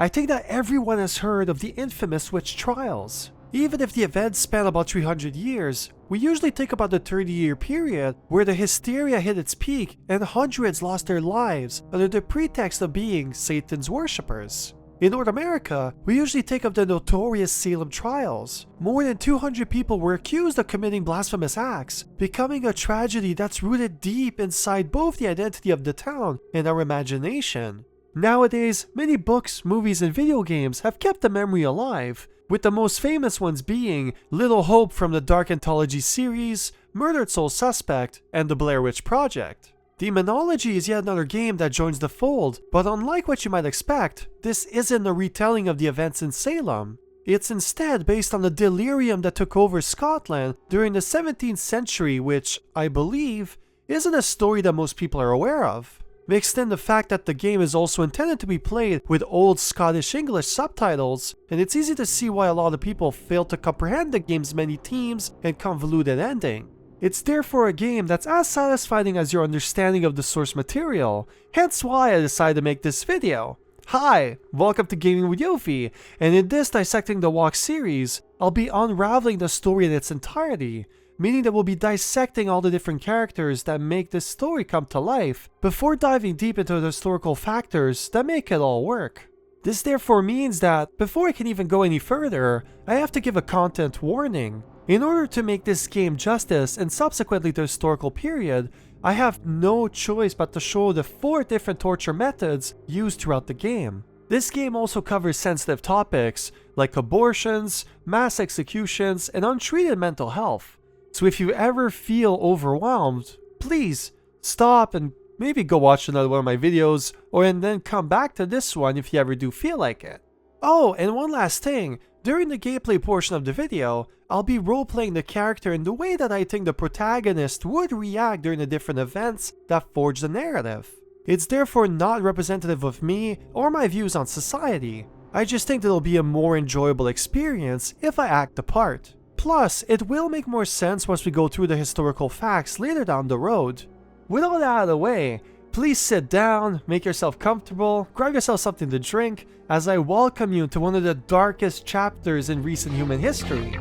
I think that everyone has heard of the infamous witch trials. Even if the events span about 300 years, we usually think about the 30-year period where the hysteria hit its peak and hundreds lost their lives under the pretext of being Satan's worshippers. In North America, we usually think of the notorious Salem trials. More than 200 people were accused of committing blasphemous acts, becoming a tragedy that's rooted deep inside both the identity of the town and our imagination. Nowadays, many books, movies, and video games have kept the memory alive, with the most famous ones being Little Hope from the Dark Anthology series, Murdered Soul Suspect, and The Blair Witch Project. Daemonologie is yet another game that joins the fold, but unlike what you might expect, this isn't a retelling of the events in Salem. It's instead based on the delirium that took over Scotland during the 17th century, which, I believe, isn't a story that most people are aware of. Mixed in the fact that the game is also intended to be played with old Scottish English subtitles, and it's easy to see why a lot of people fail to comprehend the game's many themes and convoluted ending. It's therefore a game that's as satisfying as your understanding of the source material, hence why I decided to make this video. Hi, welcome to Gaming with Jovy, and in this Dissecting the Walk series, I'll be unraveling the story in its entirety, meaning that we'll be dissecting all the different characters that make this story come to life, before diving deep into the historical factors that make it all work. This therefore means that, before I can even go any further, I have to give a content warning. In order to make this game justice and subsequently the historical period, I have no choice but to show the 4 different torture methods used throughout the game. This game also covers sensitive topics like abortions, mass executions, and untreated mental health. So if you ever feel overwhelmed, please stop and maybe go watch another one of my videos, and then come back to this one if you ever do feel like it. Oh, and one last thing, during the gameplay portion of the video, I'll be role-playing the character in the way that I think the protagonist would react during the different events that forge the narrative. It's therefore not representative of me or my views on society. I just think that it'll be a more enjoyable experience if I act the part. Plus, it will make more sense once we go through the historical facts later down the road. With all that out of the way, please sit down, make yourself comfortable, grab yourself something to drink, as I welcome you to one of the darkest chapters in recent human history.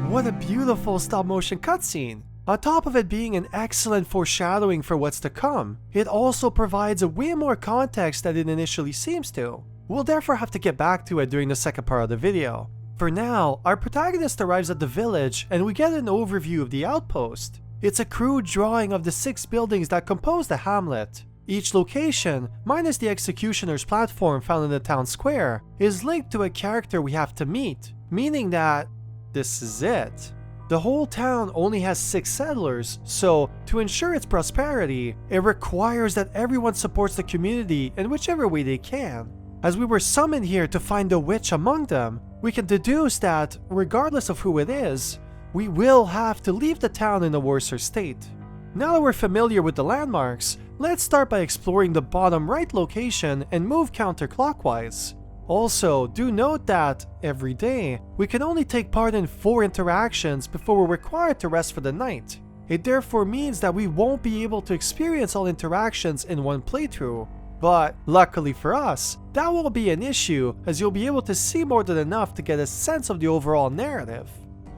What a beautiful stop-motion cutscene! On top of it being an excellent foreshadowing for what's to come, it also provides a way more context than it initially seems to. We'll therefore have to get back to it during the second part of the video. For now, our protagonist arrives at the village and we get an overview of the outpost. It's a crude drawing of the 6 buildings that compose the hamlet. Each location, minus the executioner's platform found in the town square, is linked to a character we have to meet, meaning that this is it. The whole town only has 6 settlers, so to ensure its prosperity, it requires that everyone supports the community in whichever way they can. As we were summoned here to find a witch among them, we can deduce that, regardless of who it is, we will have to leave the town in a worse state. Now that we're familiar with the landmarks, let's start by exploring the bottom right location and move counterclockwise. Also, do note that, every day, we can only take part in 4 interactions before we're required to rest for the night. It therefore means that we won't be able to experience all interactions in one playthrough. But luckily for us, that won't be an issue as you'll be able to see more than enough to get a sense of the overall narrative.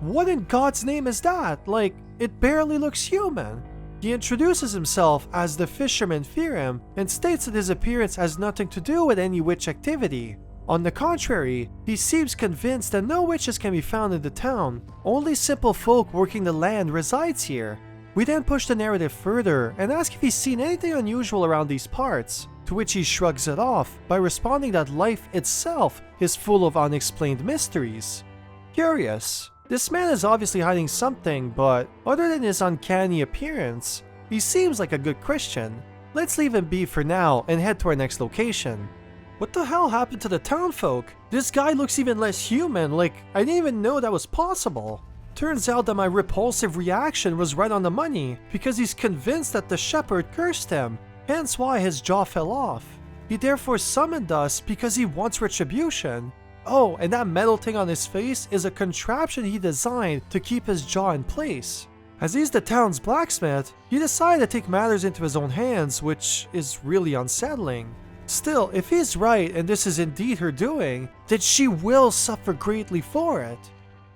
What in God's name is that? Like, it barely looks human. He introduces himself as the fisherman Firim and states that his appearance has nothing to do with any witch activity. On the contrary, he seems convinced that no witches can be found in the town, only simple folk working the land resides here. We then push the narrative further and ask if he's seen anything unusual around these parts, to which he shrugs it off by responding that life itself is full of unexplained mysteries. Curious. This man is obviously hiding something, but other than his uncanny appearance, he seems like a good Christian. Let's leave him be for now and head to our next location. What the hell happened to the townfolk? This guy looks even less human, like I didn't even know that was possible. Turns out that my repulsive reaction was right on the money, because he's convinced that the shepherd cursed him, hence why his jaw fell off. He therefore summoned us because he wants retribution. Oh, and that metal thing on his face is a contraption he designed to keep his jaw in place. As he's the town's blacksmith, he decided to take matters into his own hands, which is really unsettling. Still, if he's right and this is indeed her doing, then she will suffer greatly for it.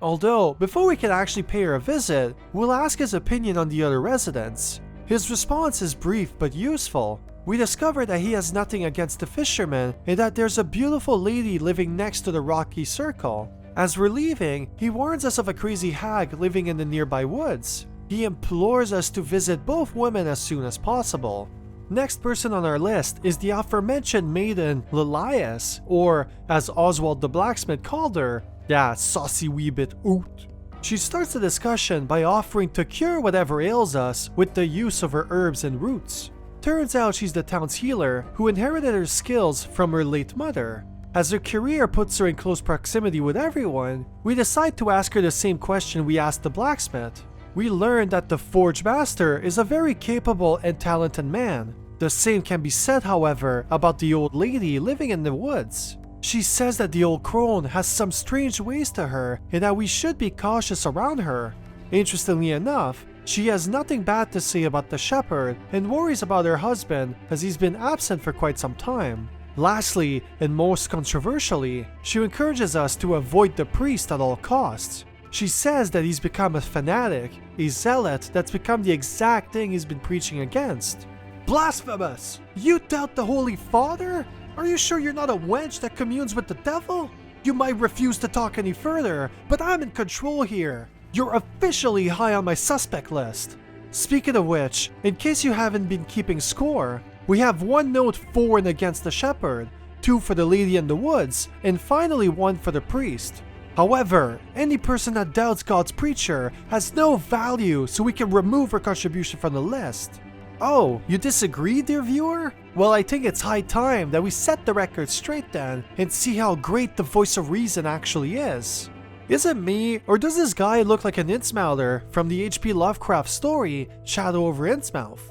Although, before we can actually pay her a visit, we'll ask his opinion on the other residents. His response is brief but useful. We discover that he has nothing against the fishermen and that there's a beautiful lady living next to the rocky circle. As we're leaving, he warns us of a crazy hag living in the nearby woods. He implores us to visit both women as soon as possible. Next person on our list is the aforementioned maiden Lilias, or as Oswald the blacksmith called her, that saucy wee bit oot. She starts the discussion by offering to cure whatever ails us with the use of her herbs and roots. Turns out she's the town's healer who inherited her skills from her late mother. As her career puts her in close proximity with everyone, we decide to ask her the same question we asked the blacksmith. We learn that the Forge Master is a very capable and talented man. The same can be said, however, about the old lady living in the woods. She says that the old crone has some strange ways to her and that we should be cautious around her. Interestingly enough, she has nothing bad to say about the shepherd and worries about her husband as he's been absent for quite some time. Lastly, and most controversially, she encourages us to avoid the priest at all costs. She says that he's become a fanatic, a zealot that's become the exact thing he's been preaching against. Blasphemous! You doubt the Holy Father? Are you sure you're not a wench that communes with the devil? You might refuse to talk any further, but I'm in control here. You're officially high on my suspect list. Speaking of which, in case you haven't been keeping score, we have one note for and against the shepherd, 2 for the lady in the woods, and finally 1 for the priest. However, any person that doubts God's preacher has no value, so we can remove her contribution from the list. Oh, you disagree, dear viewer? Well, I think it's high time that we set the record straight then and see how great the voice of reason actually is. Is it me, or does this guy look like an Innsmouther from the H.P. Lovecraft story Shadow over Innsmouth?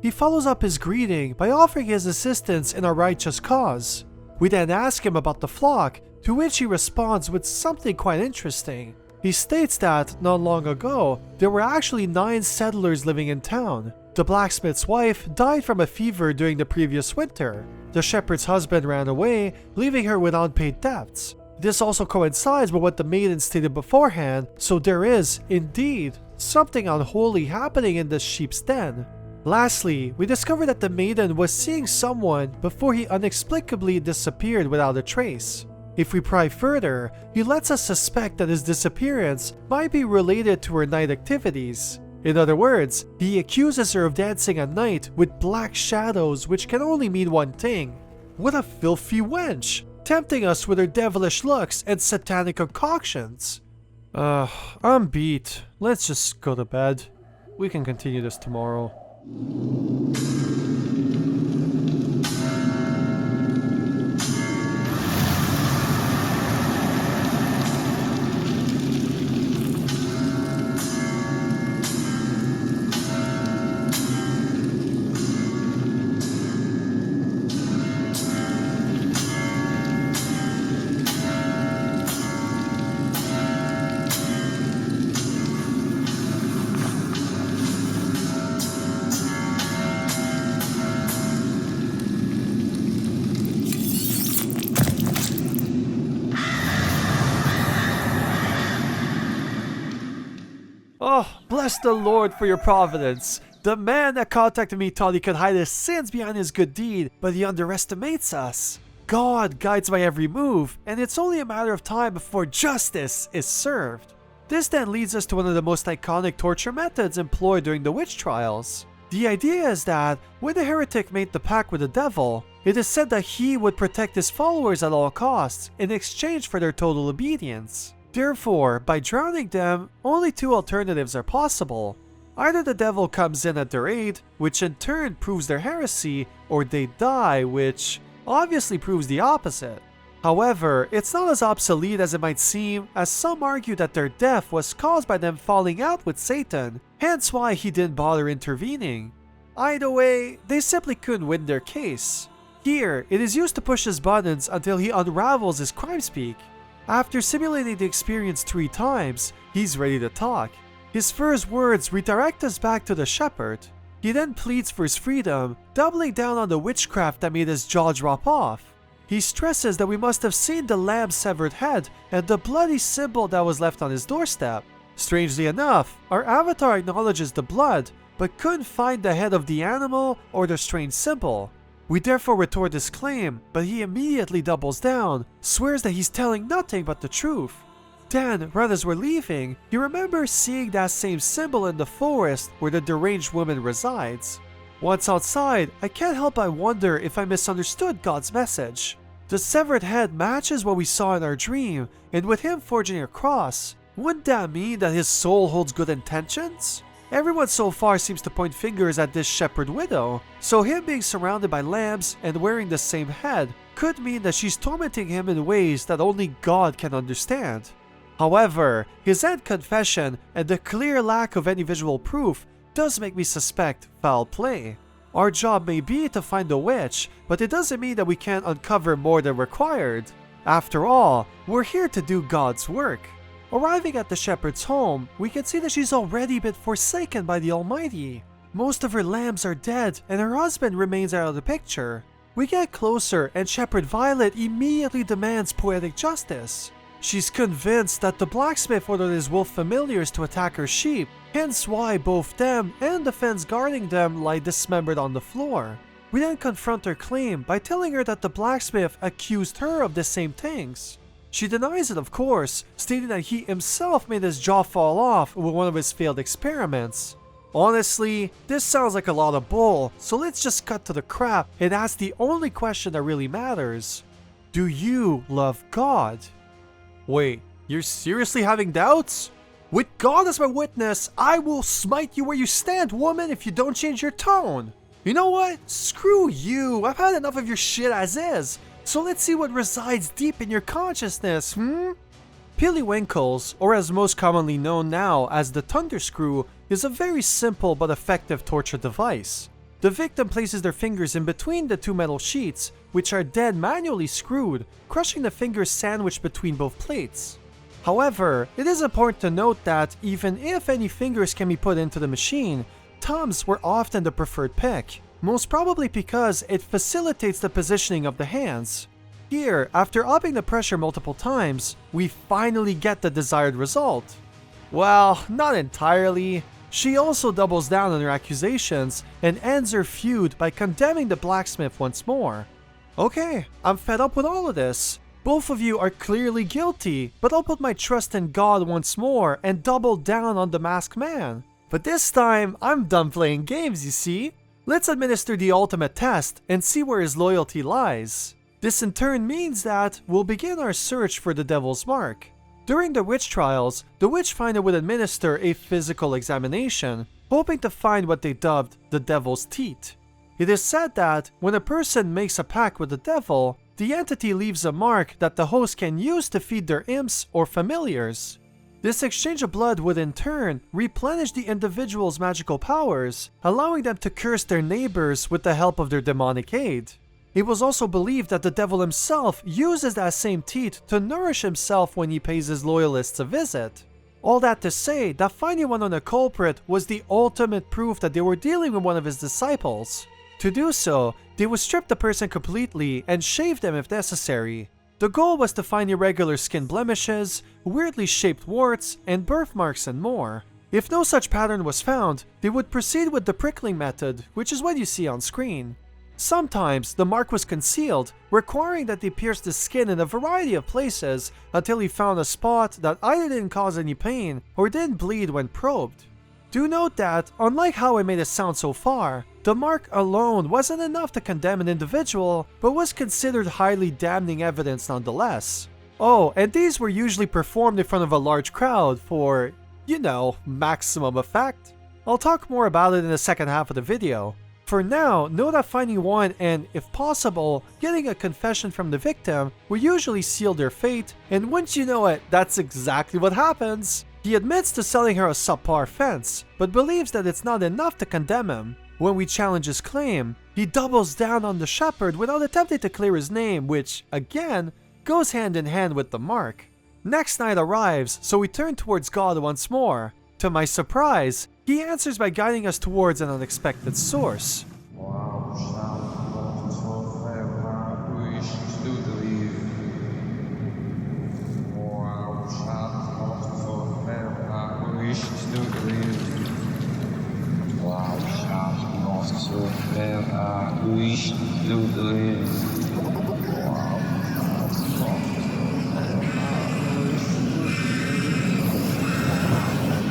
He follows up his greeting by offering his assistance in a righteous cause. We then ask him about the flock, to which he responds with something quite interesting. He states that, not long ago, there were actually 9 settlers living in town. The blacksmith's wife died from a fever during the previous winter. The shepherd's husband ran away, leaving her with unpaid debts. This also coincides with what the maiden stated beforehand, so there is, indeed, something unholy happening in this sheep's den. Lastly, we discover that the maiden was seeing someone before he inexplicably disappeared without a trace. If we pry further, he lets us suspect that his disappearance might be related to her night activities. In other words, he accuses her of dancing at night with black shadows, which can only mean one thing. What a filthy wench! Tempting us with her devilish looks and satanic concoctions. I'm beat. Let's just go to bed. We can continue this tomorrow. Oh, bless the Lord for your providence. The man that contacted me thought he could hide his sins behind his good deed, but he underestimates us. God guides my every move, and it's only a matter of time before justice is served. This then leads us to one of the most iconic torture methods employed during the witch trials. The idea is that when a heretic made the pact with the devil, it is said that he would protect his followers at all costs in exchange for their total obedience. Therefore, by drowning them, only two alternatives are possible. Either the devil comes in at their aid, which in turn proves their heresy, or they die, which obviously proves the opposite. However, it's not as obsolete as it might seem, as some argue that their death was caused by them falling out with Satan, hence why he didn't bother intervening. Either way, they simply couldn't win their case. Here, it is used to push his buttons until he unravels his crime speak. After simulating the experience 3 times, he's ready to talk. His first words redirect us back to the shepherd. He then pleads for his freedom, doubling down on the witchcraft that made his jaw drop off. He stresses that we must have seen the lamb's severed head and the bloody symbol that was left on his doorstep. Strangely enough, our avatar acknowledges the blood, but couldn't find the head of the animal or the strange symbol. We therefore retort this claim, but he immediately doubles down, swears that he's telling nothing but the truth. Then, right as we're leaving, he remembers seeing that same symbol in the forest where the deranged woman resides. Once outside, I can't help but wonder if I misunderstood God's message. The severed head matches what we saw in our dream, and with him forging a cross, wouldn't that mean that his soul holds good intentions? Everyone so far seems to point fingers at this shepherd widow, so him being surrounded by lambs and wearing the same head could mean that she's tormenting him in ways that only God can understand. However, his end confession and the clear lack of any visual proof does make me suspect foul play. Our job may be to find the witch, but it doesn't mean that we can't uncover more than required. After all, we're here to do God's work. Arriving at the shepherd's home, we can see that she's already been forsaken by the Almighty. Most of her lambs are dead and her husband remains out of the picture. We get closer and Shepherd Violet immediately demands poetic justice. She's convinced that the blacksmith ordered his wolf familiars to attack her sheep, hence why both them and the fence guarding them lie dismembered on the floor. We then confront her claim by telling her that the blacksmith accused her of the same things. She denies it, of course, stating that he himself made his jaw fall off with one of his failed experiments. Honestly, this sounds like a lot of bull, so let's just cut to the crap and ask the only question that really matters. Do you love God? Wait, you're seriously having doubts? With God as my witness, I will smite you where you stand, woman, if you don't change your tone. You know what? Screw you. I've had enough of your shit as is. So let's see what resides deep in your consciousness, Pillywinkles, or as most commonly known now as the Thunderscrew, is a very simple but effective torture device. The victim places their fingers in between the 2 metal sheets, which are then manually screwed, crushing the fingers sandwiched between both plates. However, it is important to note that even if any fingers can be put into the machine, thumbs were often the preferred pick, most probably because it facilitates the positioning of the hands. Here, after upping the pressure multiple times, we finally get the desired result. Well, not entirely. She also doubles down on her accusations and ends her feud by condemning the blacksmith once more. Okay, I'm fed up with all of this. Both of you are clearly guilty, but I'll put my trust in God once more and double down on the masked man. But this time, I'm done playing games, you see? Let's administer the ultimate test and see where his loyalty lies. This in turn means that we'll begin our search for the devil's mark. During the witch trials, the witchfinder would administer a physical examination, hoping to find what they dubbed the devil's teeth. It is said that when a person makes a pact with the devil, the entity leaves a mark that the host can use to feed their imps or familiars. This exchange of blood would in turn replenish the individual's magical powers, allowing them to curse their neighbors with the help of their demonic aid. It was also believed that the devil himself uses that same teeth to nourish himself when he pays his loyalists a visit. All that to say that finding one on a culprit was the ultimate proof that they were dealing with one of his disciples. To do so, they would strip the person completely and shave them if necessary. The goal was to find irregular skin blemishes, weirdly shaped warts, and birthmarks and more. If no such pattern was found, they would proceed with the prickling method, which is what you see on screen. Sometimes, the mark was concealed, requiring that they pierce the skin in a variety of places until he found a spot that either didn't cause any pain or didn't bleed when probed. Do note that, unlike how I made it sound so far, the mark alone wasn't enough to condemn an individual, but was considered highly damning evidence nonetheless. Oh, and these were usually performed in front of a large crowd for, maximum effect. I'll talk more about it in the second half of the video. For now, know that finding one and, if possible, getting a confession from the victim will usually seal their fate, and once you know it, that's exactly what happens. He admits to selling her a subpar fence, but believes that it's not enough to condemn him. When we challenge his claim, he doubles down on the shepherd without attempting to clear his name, which, again, goes hand in hand with the mark. Next night arrives, so we turn towards God once more. To my surprise, he answers by guiding us towards an unexpected source.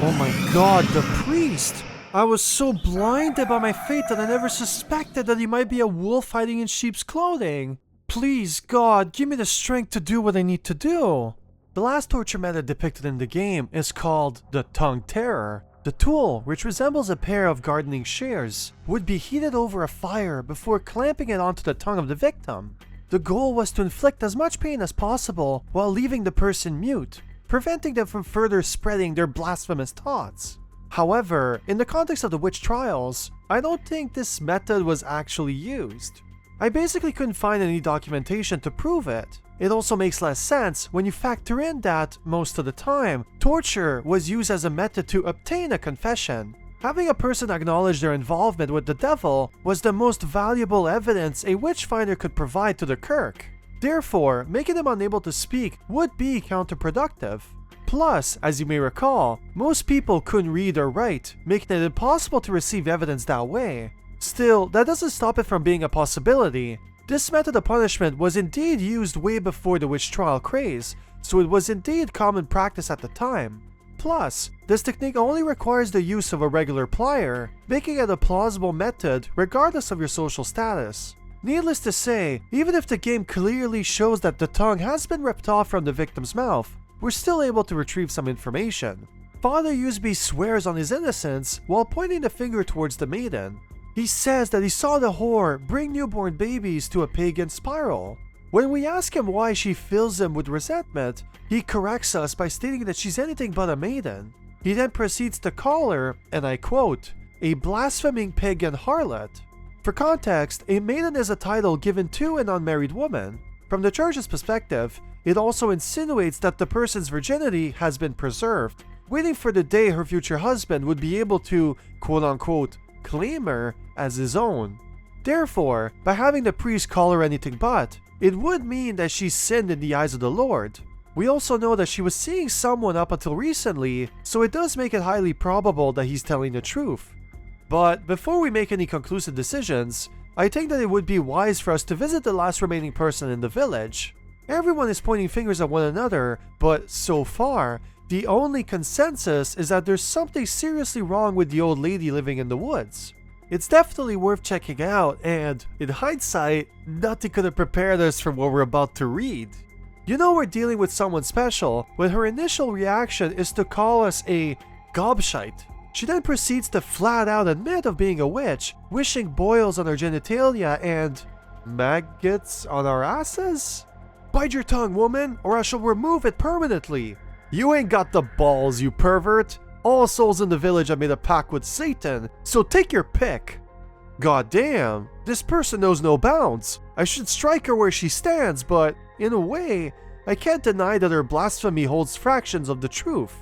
Oh my god, the priest! I was so blinded by my fate that I never suspected that he might be a wolf hiding in sheep's clothing. Please, God, give me the strength to do what I need to do. The last torture method depicted in the game is called the tongue terror. The tool, which resembles a pair of gardening shears, would be heated over a fire before clamping it onto the tongue of the victim. The goal was to inflict as much pain as possible while leaving the person mute, preventing them from further spreading their blasphemous thoughts. However, in the context of the witch trials, I don't think this method was actually used. I basically couldn't find any documentation to prove it. It also makes less sense when you factor in that, most of the time, torture was used as a method to obtain a confession. Having a person acknowledge their involvement with the devil was the most valuable evidence a witch finder could provide to the Kirk. Therefore, making them unable to speak would be counterproductive. Plus, as you may recall, most people couldn't read or write, making it impossible to receive evidence that way. Still, that doesn't stop it from being a possibility. This method of punishment was indeed used way before the witch trial craze, so it was indeed common practice at the time. Plus, this technique only requires the use of a regular plier, making it a plausible method regardless of your social status. Needless to say, even if the game clearly shows that the tongue has been ripped off from the victim's mouth, we're still able to retrieve some information. Father Usby swears on his innocence while pointing the finger towards the maiden. He says that he saw the whore bring newborn babies to a pagan spiral. When we ask him why she fills him with resentment, he corrects us by stating that she's anything but a maiden. He then proceeds to call her, and I quote, a blaspheming pagan harlot. For context, a maiden is a title given to an unmarried woman. From the church's perspective, it also insinuates that the person's virginity has been preserved, waiting for the day her future husband would be able to, quote-unquote, claim her as his own. Therefore, by having the priest call her anything but, it would mean that she sinned in the eyes of the Lord. We also know that she was seeing someone up until recently, so it does make it highly probable that he's telling the truth. But before we make any conclusive decisions, I think that it would be wise for us to visit the last remaining person in the village. Everyone is pointing fingers at one another, but so far, the only consensus is that there's something seriously wrong with the old lady living in the woods. It's definitely worth checking out, and in hindsight, nothing could have prepared us for what we're about to read. You know we're dealing with someone special when her initial reaction is to call us a gobshite. She then proceeds to flat out admit of being a witch, wishing boils on her genitalia and maggots on our asses? Bite your tongue, woman, or I shall remove it permanently. You ain't got the balls, you pervert. All souls in the village have made a pact with Satan, so take your pick. God damn, this person knows no bounds. I should strike her where she stands, but in a way, I can't deny that her blasphemy holds fractions of the truth.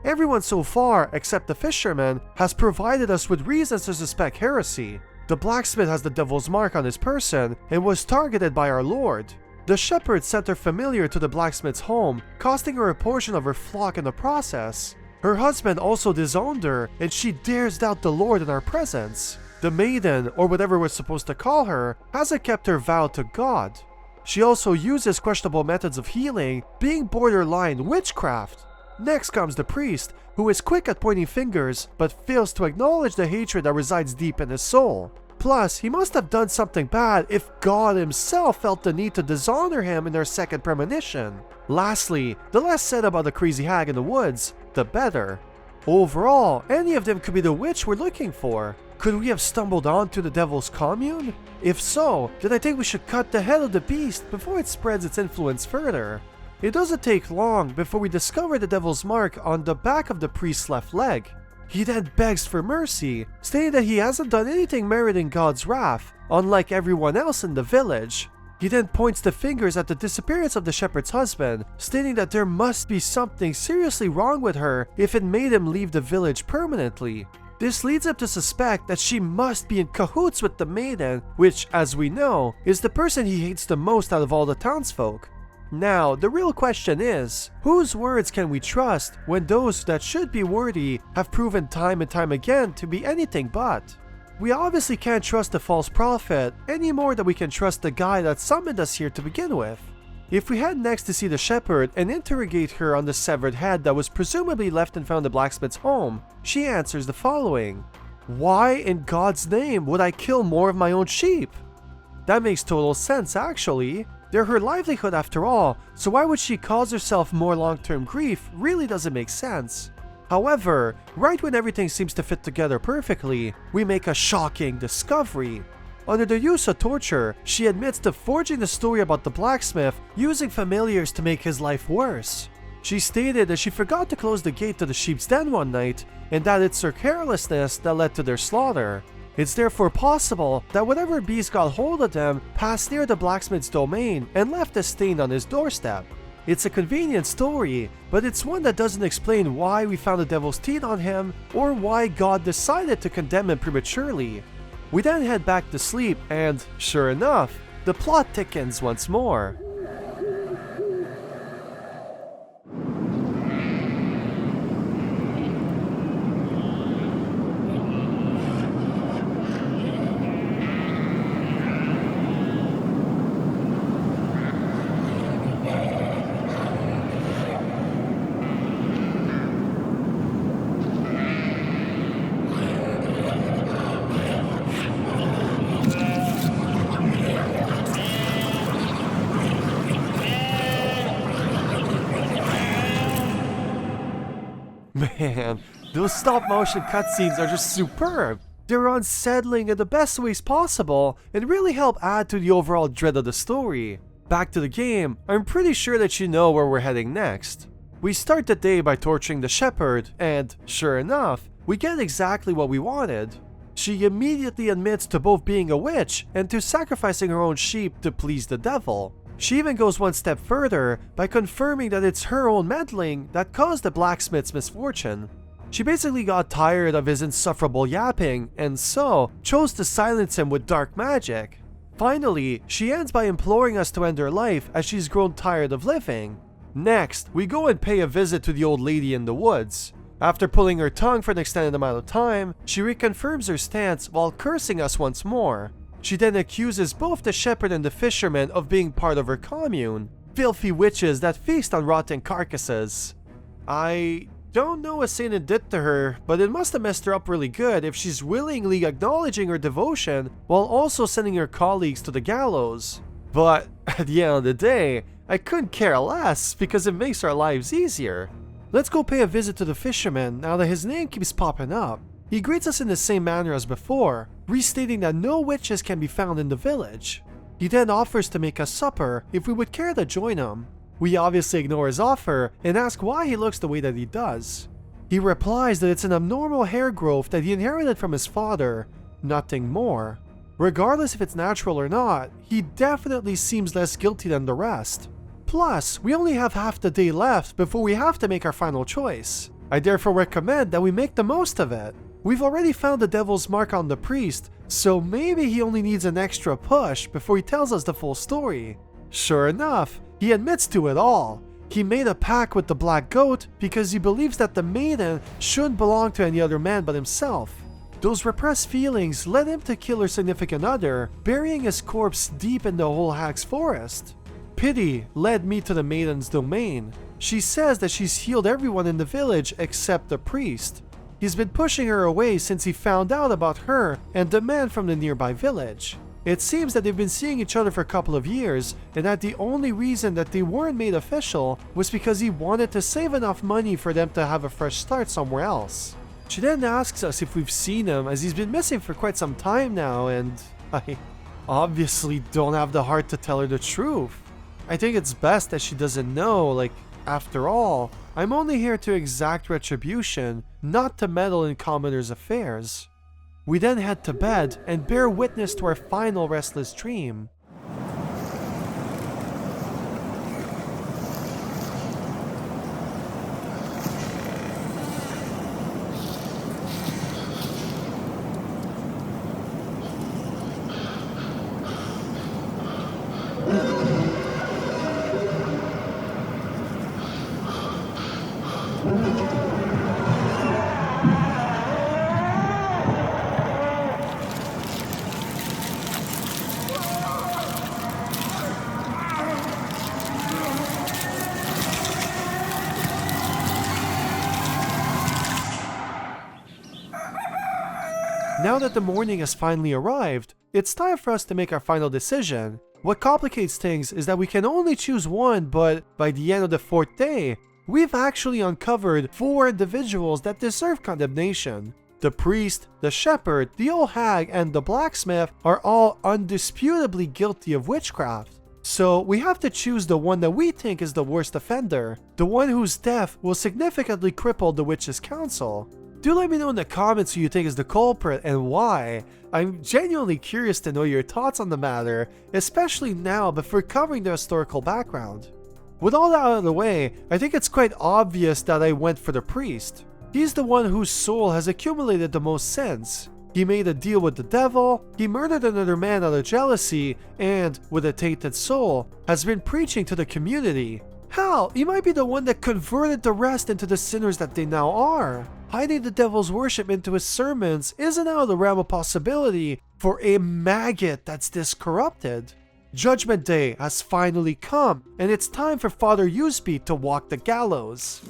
Everyone so far, except the fisherman, has provided us with reasons to suspect heresy. The blacksmith has the devil's mark on his person and was targeted by our Lord. The shepherd sent her familiar to the blacksmith's home, costing her a portion of her flock in the process. Her husband also disowned her, and she dares doubt the Lord in our presence. The maiden, or whatever we're supposed to call her, hasn't kept her vow to God. She also uses questionable methods of healing, being borderline witchcraft. Next comes the priest, who is quick at pointing fingers, but fails to acknowledge the hatred that resides deep in his soul. Plus, he must have done something bad if God himself felt the need to dishonor him in their second premonition. Lastly, the less said about the crazy hag in the woods, the better. Overall, any of them could be the witch we're looking for. Could we have stumbled onto the devil's commune? If so, then I think we should cut the head of the beast before it spreads its influence further. It doesn't take long before we discover the devil's mark on the back of the priest's left leg. He then begs for mercy, stating that he hasn't done anything meriting God's wrath, unlike everyone else in the village. He then points the fingers at the disappearance of the shepherd's husband, stating that there must be something seriously wrong with her if it made him leave the village permanently. This leads him to suspect that she must be in cahoots with the maiden, which, as we know, is the person he hates the most out of all the townsfolk. Now, the real question is, whose words can we trust when those that should be worthy have proven time and time again to be anything but? We obviously can't trust the false prophet any more than we can trust the guy that summoned us here to begin with. If we head next to see the shepherd and interrogate her on the severed head that was presumably left and found in the blacksmith's home, she answers the following: "Why in God's name would I kill more of my own sheep?" That makes total sense actually. They're her livelihood after all, so why would she cause herself more long-term grief really doesn't make sense. However, right when everything seems to fit together perfectly, we make a shocking discovery. Under the use of torture, she admits to forging the story about the blacksmith using familiars to make his life worse. She stated that she forgot to close the gate to the sheep's den one night, and that it's her carelessness that led to their slaughter. It's therefore possible that whatever beast got hold of them passed near the blacksmith's domain and left a stain on his doorstep. It's a convenient story, but it's one that doesn't explain why we found the devil's teeth on him or why God decided to condemn him prematurely. We then head back to sleep and, sure enough, the plot thickens once more. Man, those stop motion cutscenes are just superb. They're unsettling in the best ways possible and really help add to the overall dread of the story. Back to the game, I'm pretty sure that you know where we're heading next. We start the day by torturing the shepherd and, sure enough, we get exactly what we wanted. She immediately admits to both being a witch and to sacrificing her own sheep to please the devil. She even goes one step further by confirming that it's her own meddling that caused the blacksmith's misfortune. She basically got tired of his insufferable yapping and so chose to silence him with dark magic. Finally, she ends by imploring us to end her life as she's grown tired of living. Next, we go and pay a visit to the old lady in the woods. After pulling her tongue for an extended amount of time, she reconfirms her stance while cursing us once more. She then accuses both the shepherd and the fisherman of being part of her commune, filthy witches that feast on rotten carcasses. I don't know what Satan did to her, but it must have messed her up really good if she's willingly acknowledging her devotion while also sending her colleagues to the gallows. But at the end of the day, I couldn't care less because it makes our lives easier. Let's go pay a visit to the fisherman now that his name keeps popping up. He greets us in the same manner as before, restating that no witches can be found in the village. He then offers to make us supper if we would care to join him. We obviously ignore his offer and ask why he looks the way that he does. He replies that it's an abnormal hair growth that he inherited from his father, nothing more. Regardless if it's natural or not, he definitely seems less guilty than the rest. Plus, we only have half the day left before we have to make our final choice. I therefore recommend that we make the most of it. We've already found the devil's mark on the priest, so maybe he only needs an extra push before he tells us the full story. Sure enough, he admits to it all. He made a pact with the Black Goat because he believes that the maiden shouldn't belong to any other man but himself. Those repressed feelings led him to kill her significant other, burying his corpse deep in the whole hag's forest. Pity led me to the maiden's domain. She says that she's healed everyone in the village except the priest. He's been pushing her away since he found out about her and the man from the nearby village. It seems that they've been seeing each other for a couple of years, and that the only reason that they weren't made official was because he wanted to save enough money for them to have a fresh start somewhere else. She then asks us if we've seen him, as he's been missing for quite some time now, and I obviously don't have the heart to tell her the truth. I think it's best that she doesn't know, after all, I'm only here to exact retribution, not to meddle in commoners' affairs. We then head to bed and bear witness to our final restless dream. Now that the morning has finally arrived, it's time for us to make our final decision. What complicates things is that we can only choose one, but by the end of the 4th day, we've actually uncovered 4 individuals that deserve condemnation. The priest, the shepherd, the old hag, and the blacksmith are all undisputably guilty of witchcraft. So we have to choose the one that we think is the worst offender, the one whose death will significantly cripple the witch's council. Do let me know in the comments who you think is the culprit and why. I'm genuinely curious to know your thoughts on the matter, especially now before covering the historical background. With all that out of the way, I think it's quite obvious that I went for the priest. He's the one whose soul has accumulated the most sins. He made a deal with the devil, he murdered another man out of jealousy, and, with a tainted soul, has been preaching to the community. Hell, he might be the one that converted the rest into the sinners that they now are. Hiding the devil's worship into his sermons isn't out of the realm of possibility for a maggot that's this corrupted. Judgment Day has finally come, and it's time for Father Jovy to walk the gallows.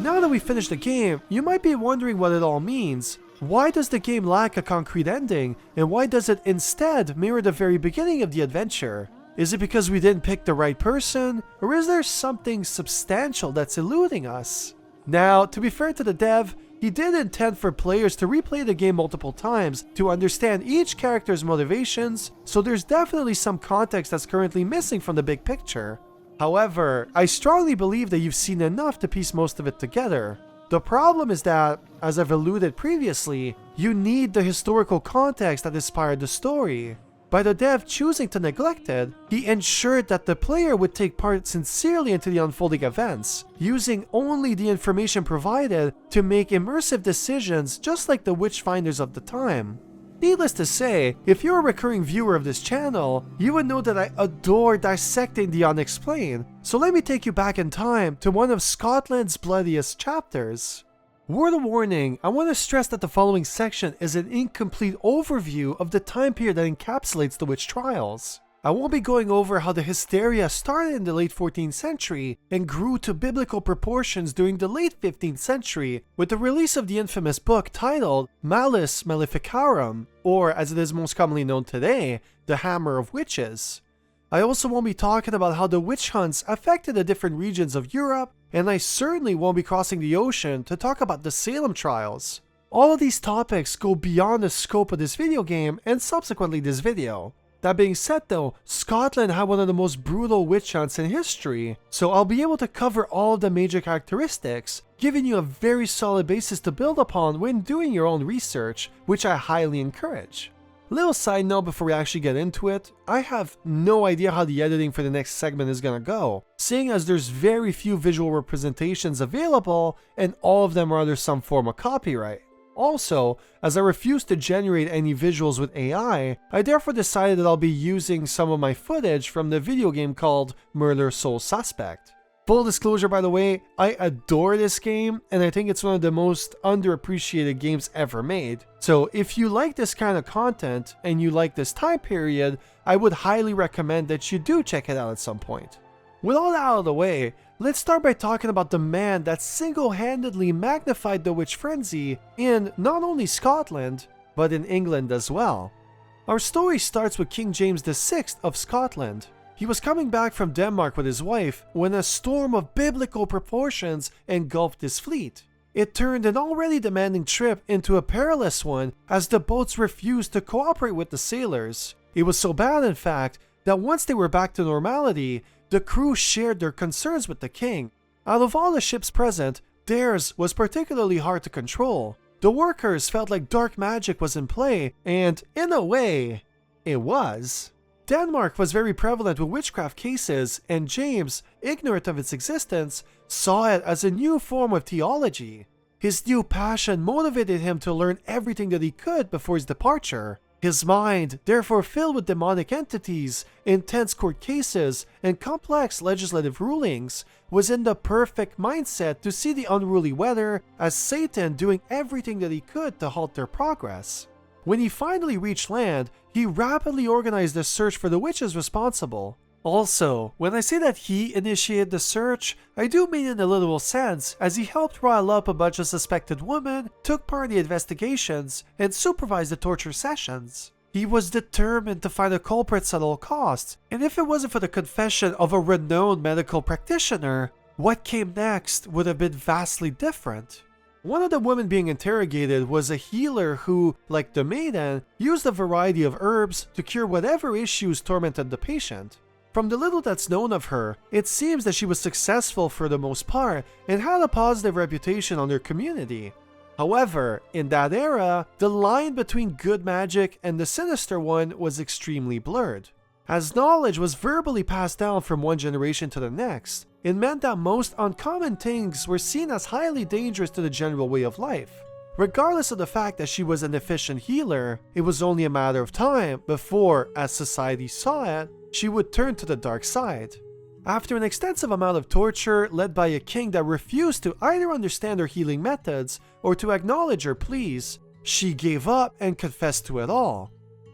Now that we finished the game, you might be wondering what it all means. Why does the game lack a concrete ending, and why does it instead mirror the very beginning of the adventure? Is it because we didn't pick the right person, or is there something substantial that's eluding us? Now, to be fair to the dev, he did intend for players to replay the game multiple times to understand each character's motivations, so there's definitely some context that's currently missing from the big picture. However, I strongly believe that you've seen enough to piece most of it together. The problem is that, as I've alluded previously, you need the historical context that inspired the story. By the dev choosing to neglect it, he ensured that the player would take part sincerely into the unfolding events, using only the information provided to make immersive decisions just like the witchfinders of the time. Needless to say, if you're a recurring viewer of this channel, you would know that I adore dissecting the unexplained, so let me take you back in time to one of Scotland's bloodiest chapters. Word of warning, I want to stress that the following section is an incomplete overview of the time period that encapsulates the witch trials. I won't be going over how the hysteria started in the late 14th century and grew to biblical proportions during the late 15th century with the release of the infamous book titled Malleus Maleficarum, or as it is most commonly known today, The Hammer of Witches. I also won't be talking about how the witch hunts affected the different regions of Europe, and I certainly won't be crossing the ocean to talk about the Salem trials. All of these topics go beyond the scope of this video game and subsequently this video. That being said though, Scotland had one of the most brutal witch hunts in history, so I'll be able to cover all of the major characteristics, giving you a very solid basis to build upon when doing your own research, which I highly encourage. Little side note before we actually get into it, I have no idea how the editing for the next segment is gonna go, seeing as there's very few visual representations available and all of them are under some form of copyright. Also, as I refuse to generate any visuals with AI, I therefore decided that I'll be using some of my footage from the video game called Murder Soul Suspect. Full disclosure by the way, I adore this game and I think it's one of the most underappreciated games ever made. So if you like this kind of content and you like this time period, I would highly recommend that you do check it out at some point. With all that out of the way, let's start by talking about the man that single-handedly magnified the witch frenzy in not only Scotland, but in England as well. Our story starts with King James VI of Scotland. He was coming back from Denmark with his wife when a storm of biblical proportions engulfed his fleet. It turned an already demanding trip into a perilous one as the boats refused to cooperate with the sailors. It was so bad, in fact, that once they were back to normality, the crew shared their concerns with the king. Out of all the ships present, theirs was particularly hard to control. The workers felt like dark magic was in play, and in a way, it was. Denmark was very prevalent with witchcraft cases, and James, ignorant of its existence, saw it as a new form of theology. His new passion motivated him to learn everything that he could before his departure. His mind, therefore filled with demonic entities, intense court cases, and complex legislative rulings, was in the perfect mindset to see the unruly weather as Satan doing everything that he could to halt their progress. When he finally reached land, he rapidly organized a search for the witches responsible. Also, when I say that he initiated the search, I do mean in a literal sense, as he helped rile up a bunch of suspected women, took part in the investigations, and supervised the torture sessions. He was determined to find the culprits at all costs, and if it wasn't for the confession of a renowned medical practitioner, what came next would have been vastly different. One of the women being interrogated was a healer who, like the maiden, used a variety of herbs to cure whatever issues tormented the patient. From the little that's known of her, it seems that she was successful for the most part and had a positive reputation on her community. However, in that era, the line between good magic and the sinister one was extremely blurred. As knowledge was verbally passed down from one generation to the next, it meant that most uncommon things were seen as highly dangerous to the general way of life. Regardless of the fact that she was an efficient healer, it was only a matter of time before, as society saw it, she would turn to the dark side. After an extensive amount of torture led by a king that refused to either understand her healing methods or to acknowledge her pleas, she gave up and confessed to it all.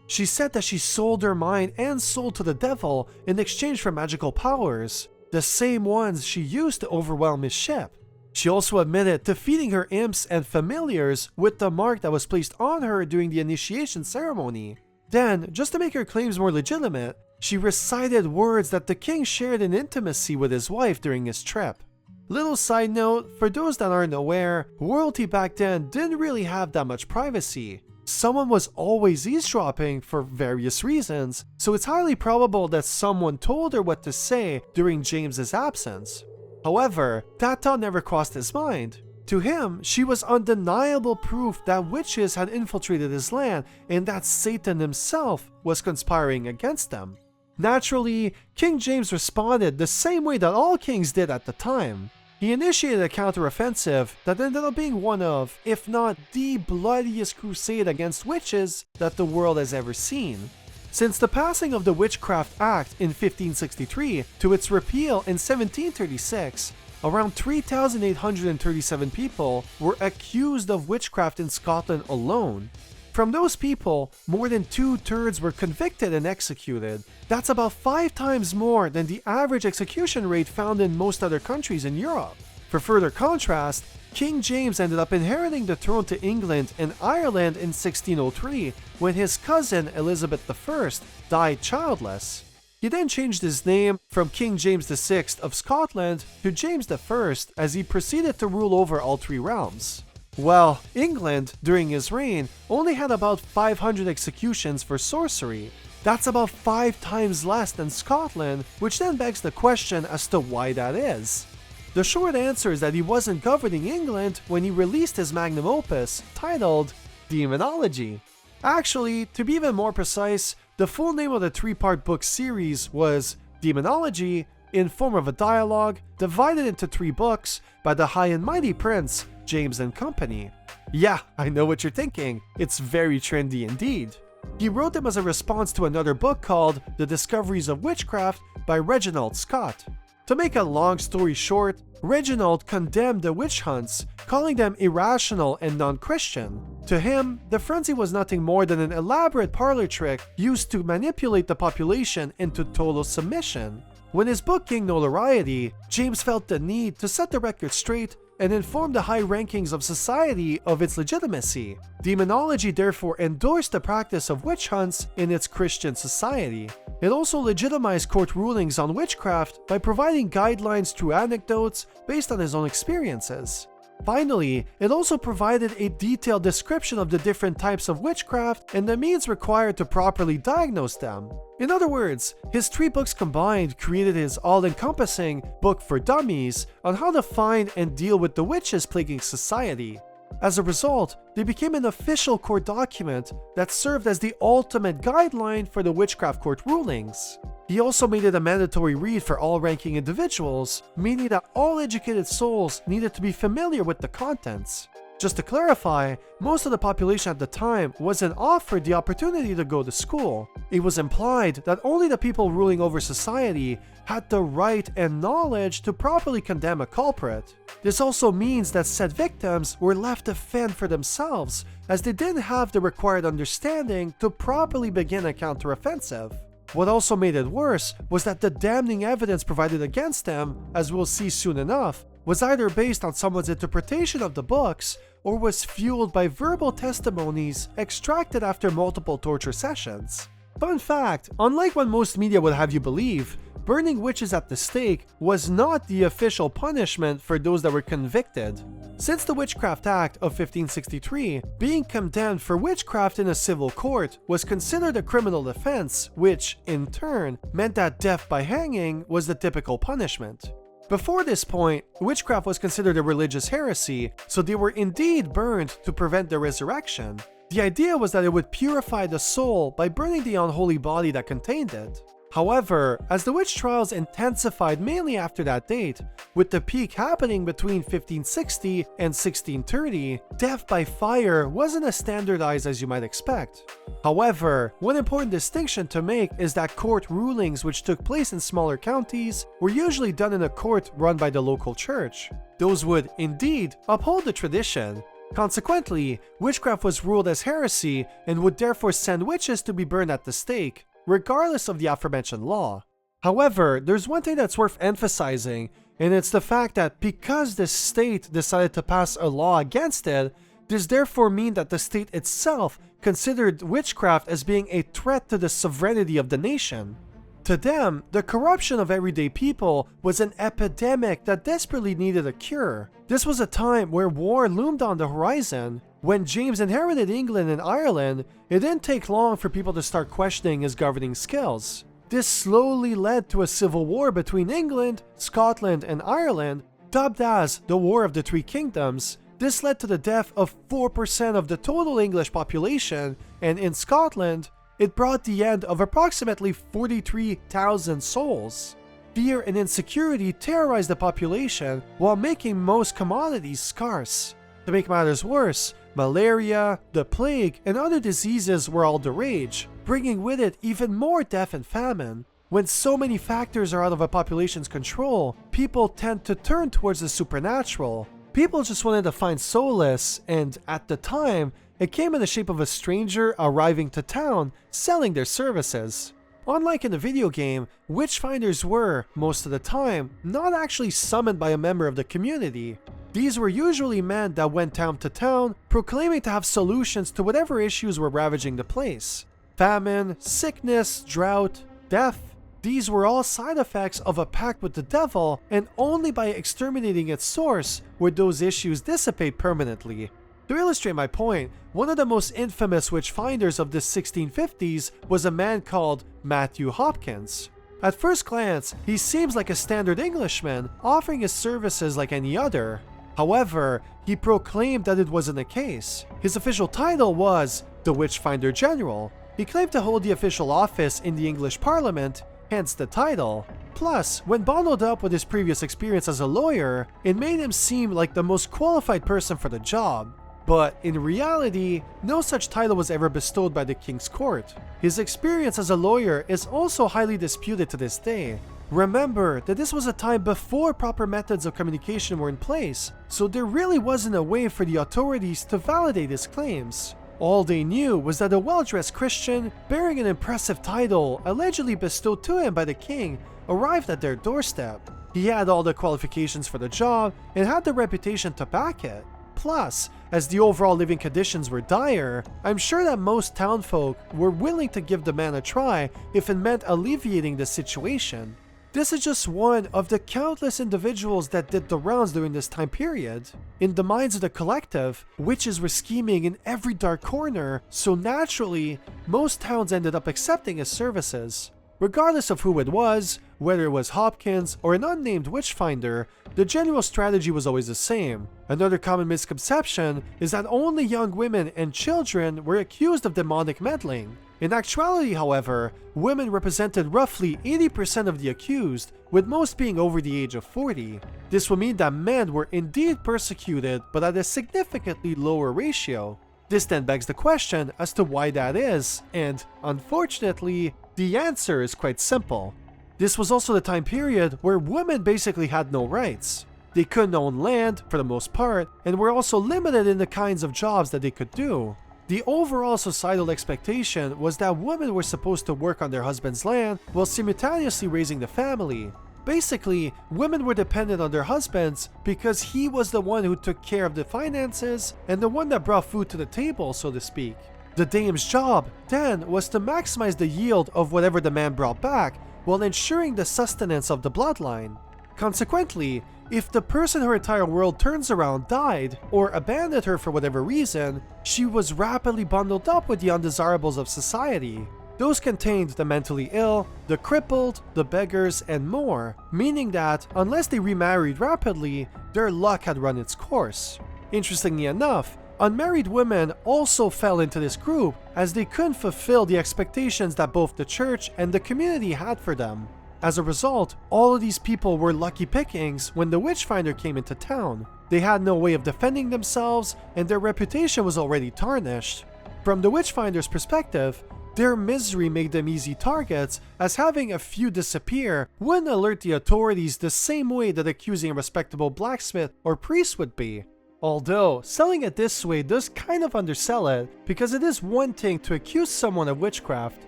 She said that she sold her mind and soul to the devil in exchange for magical powers, the same ones she used to overwhelm his ship. She also admitted to feeding her imps and familiars with the mark that was placed on her during the initiation ceremony. Then, just to make her claims more legitimate, she recited words that the king shared in intimacy with his wife during his trip. Little side note, for those that aren't aware, royalty back then didn't really have that much privacy. Someone was always eavesdropping for various reasons, so it's highly probable that someone told her what to say during James's absence. However, that thought never crossed his mind. To him, she was undeniable proof that witches had infiltrated his land and that Satan himself was conspiring against them. Naturally, King James responded the same way that all kings did at the time. He initiated a counteroffensive that ended up being one of, if not the bloodiest crusade against witches that the world has ever seen. Since the passing of the Witchcraft Act in 1563 to its repeal in 1736, around 3,837 people were accused of witchcraft in Scotland alone. from those people, more than 2/3 were convicted and executed. That's about 5 times more than the average execution rate found in most other countries in Europe. For further contrast, King James ended up inheriting the throne to England and Ireland in 1603 when his cousin Elizabeth I died childless. He then changed his name from King James VI of Scotland to James I as he proceeded to rule over all 3 realms. Well, England, during his reign, only had about 500 executions for sorcery. That's about 5 times less than Scotland, which then begs the question as to why that is. The short answer is that he wasn't governing England when he released his magnum opus, titled Daemonologie. Actually, to be even more precise, the full name of the 3-part book series was Daemonologie, in form of a dialogue, divided into 3 books by the High and Mighty Prince, James and Company. Yeah, I know what you're thinking. It's very trendy indeed. He wrote them as a response to another book called The Discoveries of Witchcraft by Reginald Scott. To make a long story short, Reginald condemned the witch hunts, calling them irrational and non-Christian. To him, the frenzy was nothing more than an elaborate parlor trick used to manipulate the population into total submission. When his book gained notoriety, James felt the need to set the record straight and inform the high rankings of society of its legitimacy. Daemonologie therefore endorsed the practice of witch hunts in its Christian society. It also legitimized court rulings on witchcraft by providing guidelines through anecdotes based on his own experiences. Finally, it also provided a detailed description of the different types of witchcraft and the means required to properly diagnose them. In other words, his 3 books combined created his all-encompassing book for dummies on how to find and deal with the witches plaguing society. As a result, they became an official court document that served as the ultimate guideline for the witchcraft court rulings. He also made it a mandatory read for all ranking individuals, meaning that all educated souls needed to be familiar with the contents. Just to clarify, most of the population at the time wasn't offered the opportunity to go to school. It was implied that only the people ruling over society had the right and knowledge to properly condemn a culprit. This also means that said victims were left to fend for themselves, as they didn't have the required understanding to properly begin a counteroffensive. What also made it worse was that the damning evidence provided against them, as we'll see soon enough, was either based on someone's interpretation of the books or was fueled by verbal testimonies extracted after multiple torture sessions. Fun fact, unlike what most media would have you believe, burning witches at the stake was not the official punishment for those that were convicted. Since the Witchcraft Act of 1563, being condemned for witchcraft in a civil court was considered a criminal offense, which, in turn, meant that death by hanging was the typical punishment. Before this point, witchcraft was considered a religious heresy, so they were indeed burned to prevent the resurrection. The idea was that it would purify the soul by burning the unholy body that contained it. However, as the witch trials intensified mainly after that date, with the peak happening between 1560 and 1630, death by fire wasn't as standardized as you might expect. However, one important distinction to make is that court rulings which took place in smaller counties were usually done in a court run by the local church. Those would, indeed, uphold the tradition. Consequently, witchcraft was ruled as heresy and would therefore send witches to be burned at the stake, regardless of the aforementioned law. However, there's one thing that's worth emphasizing, and it's the fact that because the state decided to pass a law against it, this therefore means that the state itself considered witchcraft as being a threat to the sovereignty of the nation. To them, the corruption of everyday people was an epidemic that desperately needed a cure. This was a time where war loomed on the horizon. When James inherited England and Ireland, it didn't take long for people to start questioning his governing skills. This slowly led to a civil war between England, Scotland, and Ireland, dubbed as the War of the Three Kingdoms. This led to the death of 4% of the total English population, and in Scotland, it brought the end of approximately 43,000 souls. Fear and insecurity terrorized the population while making most commodities scarce. To make matters worse, malaria, the plague, and other diseases were all the rage, bringing with it even more death and famine. When so many factors are out of a population's control, people tend to turn towards the supernatural. People just wanted to find solace, and at the time, it came in the shape of a stranger arriving to town selling their services. Unlike in the video game, witchfinders were, most of the time, not actually summoned by a member of the community. These were usually men that went town to town, proclaiming to have solutions to whatever issues were ravaging the place. Famine, sickness, drought, death. These were all side effects of a pact with the devil, and only by exterminating its source would those issues dissipate permanently. To illustrate my point, one of the most infamous witchfinders of the 1650s was a man called Matthew Hopkins. At first glance, he seems like a standard Englishman, offering his services like any other. However, he proclaimed that it wasn't the case. His official title was the Witchfinder General. He claimed to hold the official office in the English Parliament, hence the title. Plus, when bundled up with his previous experience as a lawyer, it made him seem like the most qualified person for the job. But in reality, no such title was ever bestowed by the king's court. His experience as a lawyer is also highly disputed to this day. Remember that this was a time before proper methods of communication were in place, so there really wasn't a way for the authorities to validate his claims. All they knew was that a well-dressed Christian, bearing an impressive title allegedly bestowed to him by the king, arrived at their doorstep. He had all the qualifications for the job and had the reputation to back it. Plus, as the overall living conditions were dire, I'm sure that most townfolk were willing to give the man a try if it meant alleviating the situation. This is just one of the countless individuals that did the rounds during this time period. In the minds of the collective, witches were scheming in every dark corner, so naturally, most towns ended up accepting his services. Regardless of who it was, whether it was Hopkins or an unnamed witchfinder, the general strategy was always the same. Another common misconception is that only young women and children were accused of demonic meddling. In actuality, however, women represented roughly 80% of the accused, with most being over the age of 40. This would mean that men were indeed persecuted, but at a significantly lower ratio. This then begs the question as to why that is, and unfortunately, the answer is quite simple. This was also the time period where women basically had no rights. They couldn't own land, for the most part, and were also limited in the kinds of jobs that they could do. The overall societal expectation was that women were supposed to work on their husband's land while simultaneously raising the family. Basically, women were dependent on their husbands because he was the one who took care of the finances and the one that brought food to the table, so to speak. The dame's job, then, was to maximize the yield of whatever the man brought back while ensuring the sustenance of the bloodline. Consequently, if the person her entire world turns around died or abandoned her for whatever reason, she was rapidly bundled up with the undesirables of society. Those contained the mentally ill, the crippled, the beggars, and more, meaning that unless they remarried rapidly, their luck had run its course. Interestingly enough, unmarried women also fell into this group as they couldn't fulfill the expectations that both the church and the community had for them. As a result, all of these people were lucky pickings when the witchfinder came into town. They had no way of defending themselves, and their reputation was already tarnished. From the witchfinder's perspective, their misery made them easy targets, as having a few disappear wouldn't alert the authorities the same way that accusing a respectable blacksmith or priest would be. Although, selling it this way does kind of undersell it, because it is one thing to accuse someone of witchcraft,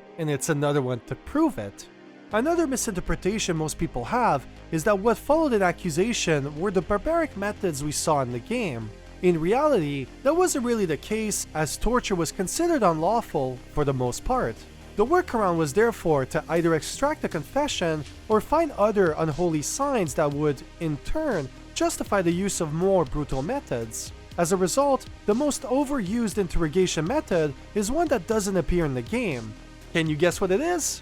and it's another one to prove it. Another misinterpretation most people have is that what followed an accusation were the barbaric methods we saw in the game. In reality, that wasn't really the case, as torture was considered unlawful for the most part. The workaround was therefore to either extract a confession or find other unholy signs that would, in turn, justify the use of more brutal methods. As a result, the most overused interrogation method is one that doesn't appear in the game. Can you guess what it is?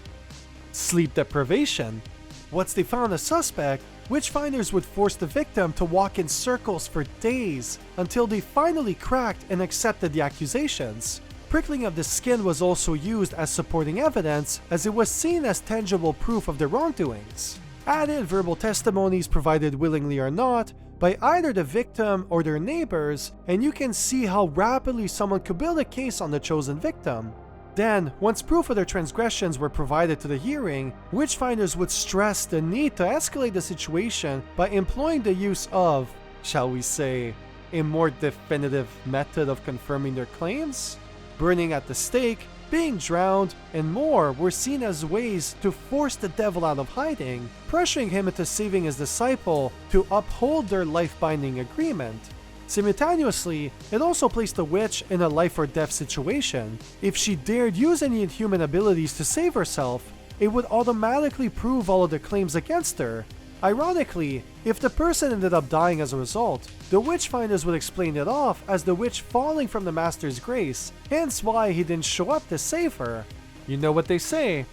Sleep deprivation. Once they found a suspect, witchfinders would force the victim to walk in circles for days until they finally cracked and accepted the accusations. Prickling of the skin was also used as supporting evidence, as it was seen as tangible proof of their wrongdoings. Add in verbal testimonies provided willingly or not by either the victim or their neighbors, and you can see how rapidly someone could build a case on the chosen victim. Then, once proof of their transgressions were provided to the hearing, witchfinders would stress the need to escalate the situation by employing the use of shall we say, a more definitive method of confirming their claims. Burning at the stake, being drowned, and more were seen as ways to force the devil out of hiding, pressuring him into saving his disciple to uphold their life-binding agreement. Simultaneously, it also placed the witch in a life or death situation. If she dared use any inhuman abilities to save herself, it would automatically prove all of the claims against her. Ironically, if the person ended up dying as a result, the witch-finders would explain it off as the witch falling from the master's grace, hence why he didn't show up to save her. You know what they say,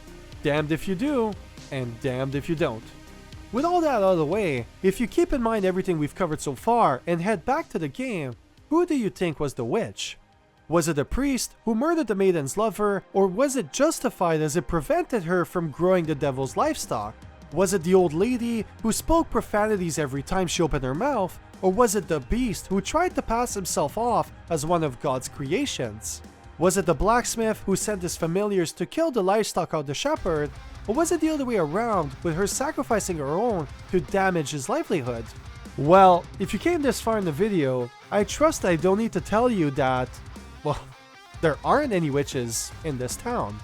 damned if you do, and damned if you don't. With all that out of the way, if you keep in mind everything we've covered so far and head back to the game, who do you think was the witch? Was it a priest who murdered the maiden's lover, or was it justified as it prevented her from growing the devil's livestock? Was it the old lady who spoke profanities every time she opened her mouth, or was it the beast who tried to pass himself off as one of God's creations? Was it the blacksmith who sent his familiars to kill the livestock of the shepherd, or was it the other way around, with her sacrificing her own to damage his livelihood? Well, if you came this far in the video, I trust I don't need to tell you that, well, there aren't any witches in this town.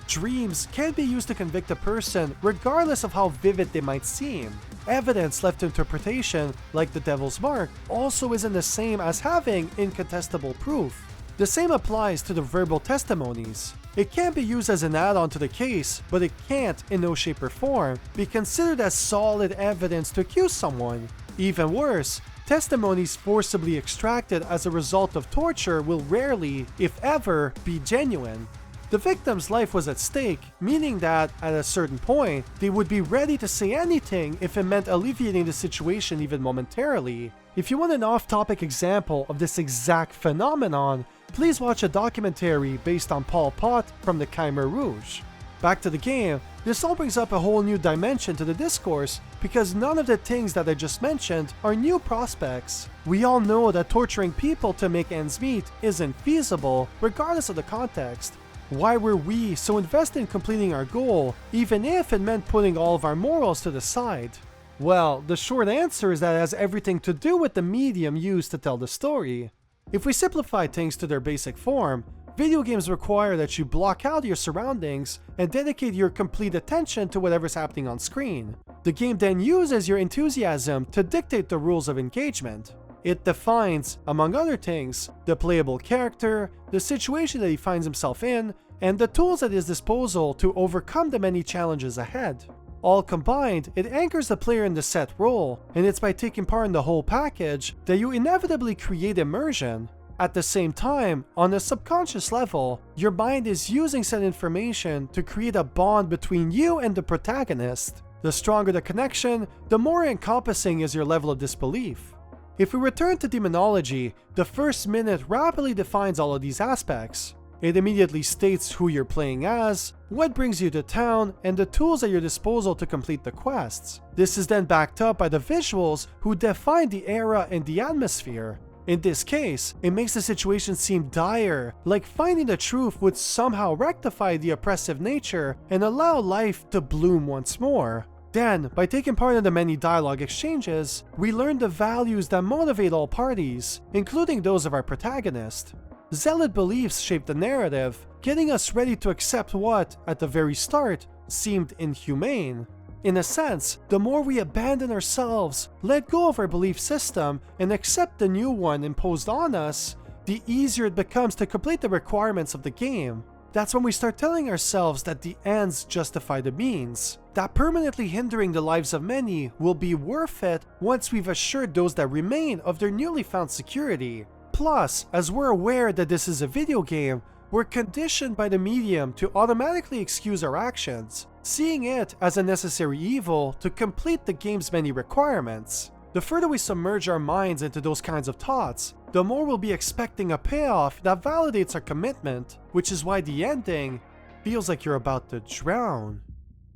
Dreams can be used to convict a person regardless of how vivid they might seem. Evidence left to interpretation, like the devil's mark, also isn't the same as having incontestable proof. The same applies to the verbal testimonies. It can be used as an add-on to the case, but it can't, in no shape or form, be considered as solid evidence to accuse someone. Even worse, testimonies forcibly extracted as a result of torture will rarely, if ever, be genuine. The victim's life was at stake, meaning that, at a certain point, they would be ready to say anything if it meant alleviating the situation even momentarily. If you want an off-topic example of this exact phenomenon, please watch a documentary based on Pol Pot from the Khmer Rouge. Back to the game, this all brings up a whole new dimension to the discourse because none of the things that I just mentioned are new prospects. We all know that torturing people to make ends meet isn't feasible, regardless of the context. Why were we so invested in completing our goal, even if it meant putting all of our morals to the side? Well, the short answer is that it has everything to do with the medium used to tell the story. If we simplify things to their basic form, video games require that you block out your surroundings and dedicate your complete attention to whatever's happening on screen. The game then uses your enthusiasm to dictate the rules of engagement. It defines, among other things, the playable character, the situation that he finds himself in, and the tools at his disposal to overcome the many challenges ahead. All combined, it anchors the player in the set role, and it's by taking part in the whole package that you inevitably create immersion. At the same time, on a subconscious level, your mind is using said information to create a bond between you and the protagonist. The stronger the connection, the more encompassing is your level of disbelief. If we return to Daemonologie, the first minute rapidly defines all of these aspects. It immediately states who you're playing as, what brings you to town, and the tools at your disposal to complete the quests. This is then backed up by the visuals who define the era and the atmosphere. In this case, it makes the situation seem dire, like finding the truth would somehow rectify the oppressive nature and allow life to bloom once more. Then, by taking part in the many dialogue exchanges, we learn the values that motivate all parties, including those of our protagonist. Zealot beliefs shape the narrative, getting us ready to accept what, at the very start, seemed inhumane. In a sense, the more we abandon ourselves, let go of our belief system, and accept the new one imposed on us, the easier it becomes to complete the requirements of the game. That's when we start telling ourselves that the ends justify the means, that permanently hindering the lives of many will be worth it once we've assured those that remain of their newly found security. Plus, as we're aware that this is a video game, we're conditioned by the medium to automatically excuse our actions, seeing it as a necessary evil to complete the game's many requirements. The further we submerge our minds into those kinds of thoughts, the more we'll be expecting a payoff that validates our commitment, which is why the ending feels like you're about to drown.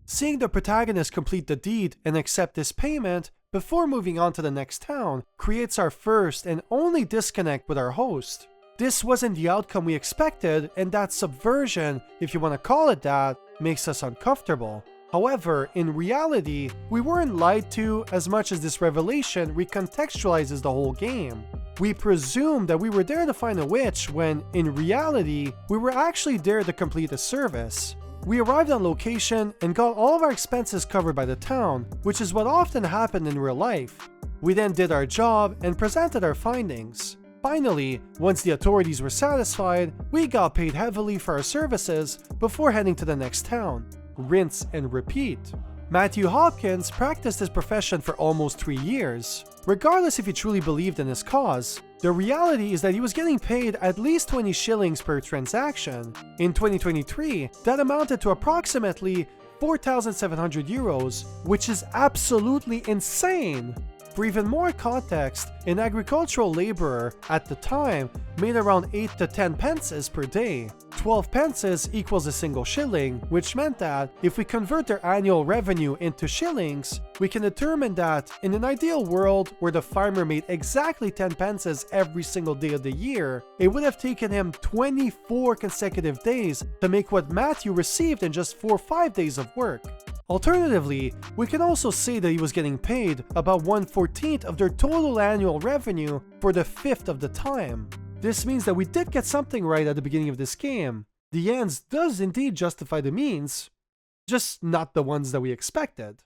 Seeing the protagonist complete the deed and accept his payment before moving on to the next town creates our first and only disconnect with our host. This wasn't the outcome we expected, and that subversion, if you want to call it that, makes us uncomfortable. However, in reality, we weren't lied to as much as this revelation recontextualizes the whole game. We presumed that we were there to find a witch when, in reality, we were actually there to complete a service. We arrived on location and got all of our expenses covered by the town, which is what often happened in real life. We then did our job and presented our findings. Finally, once the authorities were satisfied, we got paid heavily for our services before heading to the next town. Rinse and repeat. Matthew Hopkins practiced his profession for almost 3 years. Regardless if he truly believed in his cause, the reality is that he was getting paid at least 20 shillings per transaction. In 2023, that amounted to approximately 4,700 euros, which is absolutely insane. For even more context, an agricultural laborer at the time made around 8 to 10 pences per day. 12 pences equals a single shilling, which meant that if we convert their annual revenue into shillings, we can determine that in an ideal world where the farmer made exactly 10 pences every single day of the year, it would have taken him 24 consecutive days to make what Matthew received in just 4 or 5 days of work. Alternatively, we can also say that he was getting paid about 1/14 of their total annual revenue for the fifth of the time. This means that we did get something right at the beginning of this game. The ends does indeed justify the means, just not the ones that we expected.